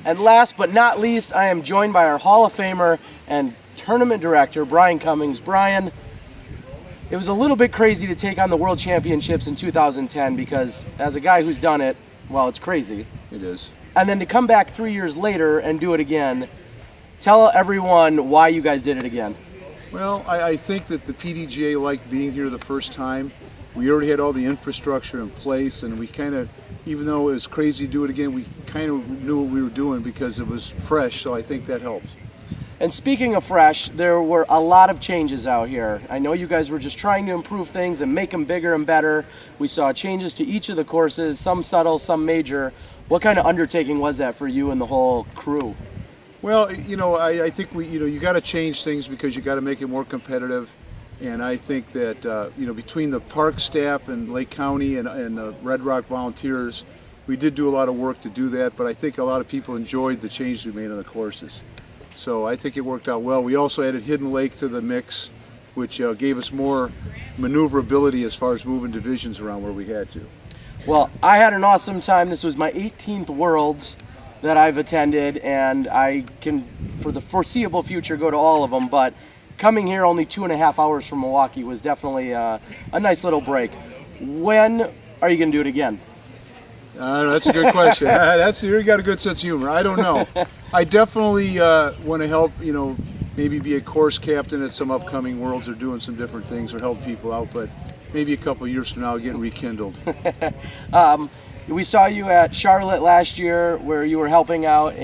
And last but not least, I am joined by our Hall of Famer and tournament director, Brian Cummings. Brian, it was a little bit crazy to take on the World Championships in 2010 because as a guy who's done it, well, it's crazy. It is. And then to come back 3 years later and do it again, tell everyone why you guys did it again. Well, I think that the PDGA liked being here the first time. We already had all the infrastructure in place, and we kind of, even though it was crazy to do it again, we kind of knew what we were doing because it was fresh, so I think that helped. And speaking of fresh, there were a lot of changes out here. I know you guys were just trying to improve things and make them bigger and better. We saw changes to each of the courses, some subtle, some major. What kind of undertaking was that for you and the whole crew? Well, I think you got to change things because you got to make it more competitive. And I think that, between the park staff and Lake County and the Red Rock volunteers, we did do a lot of work to do that, but I think a lot of people enjoyed the changes we made on the courses. So I think it worked out well. We also added Hidden Lake to the mix, which gave us more maneuverability as far as moving divisions around where we had to. Well, I had an awesome time. This was my 18th Worlds that I've attended, and I can, for the foreseeable future, go to all of them, but coming here only 2.5 hours from Milwaukee was definitely a nice little break. When are you going to do it again? That's a good question. You got a good sense of humor. I don't know. I definitely want to help, maybe be a course captain at some upcoming Worlds or doing some different things or help people out, but maybe a couple of years from now getting rekindled. We saw you at Charlotte last year where you were helping out.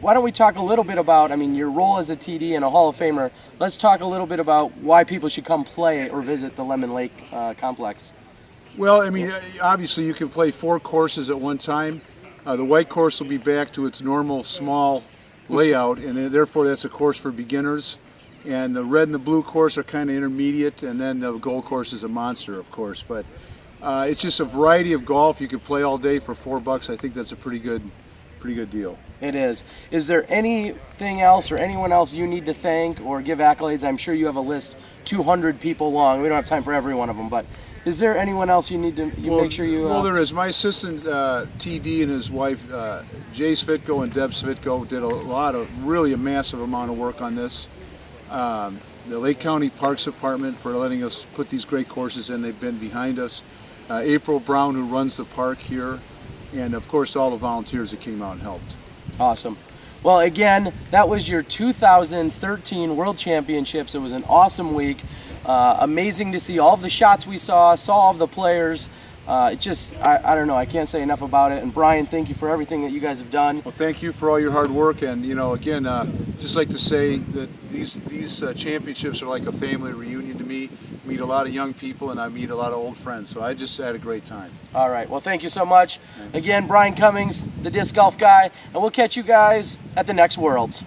Why don't we talk a little bit about, your role as a TD and a Hall of Famer. Let's talk a little bit about why people should come play or visit the Lemon Lake complex. Well, obviously you can play 4 courses at one time. The white course will be back to its normal small layout, and therefore that's a course for beginners. And the red and the blue course are kind of intermediate, and then the gold course is a monster, of course. But it's just a variety of golf. You can play all day for $4. I think that's a pretty good deal. It is. Is there anything else or anyone else you need to thank or give accolades? I'm sure you have a list 200 people long. We don't have time for every one of them, but is there anyone else you need to make sure you... Well, there is. My assistant TD and his wife, Jay Svitko and Deb Svitko, did a massive amount of work on this. The Lake County Parks Department for letting us put these great courses in. They've been behind us. April Brown, who runs the park here, and of course all the volunteers that came out and helped. Awesome. Well, again, that was your 2013 World Championships. It was an awesome week. Amazing to see all of the shots we saw all of the players. I don't know, I can't say enough about it. And Brian, thank you for everything that you guys have done. Well, thank you for all your hard work, and again, just like to say that these championships are like a family reunion to me. I meet a lot of young people and I meet a lot of old friends, so I just had a great time. All right, well, thank you so much. Again, Brian Cummings, the disc golf guy, and we'll catch you guys at the next Worlds.